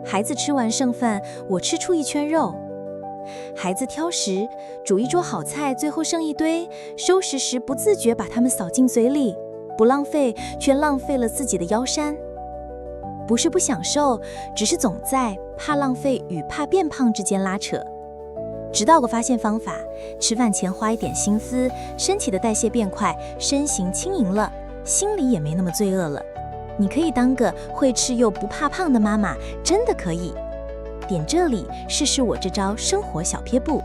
孩子吃完剩饭，我吃出一圈肉。孩子挑食，煮一桌好菜，最后剩一堆，收拾时不自觉把它们扫进嘴里，不浪费，却浪费了自己的腰山。不是不享受，只是总在怕浪费与怕变胖之间拉扯。直到我发现方法，吃饭前花一点心思，身体的代谢变快，身形轻盈了，心里也没那么罪恶了。你可以当个会吃又不怕胖的妈妈，真的可以。点这里试试我这招生活小撇步。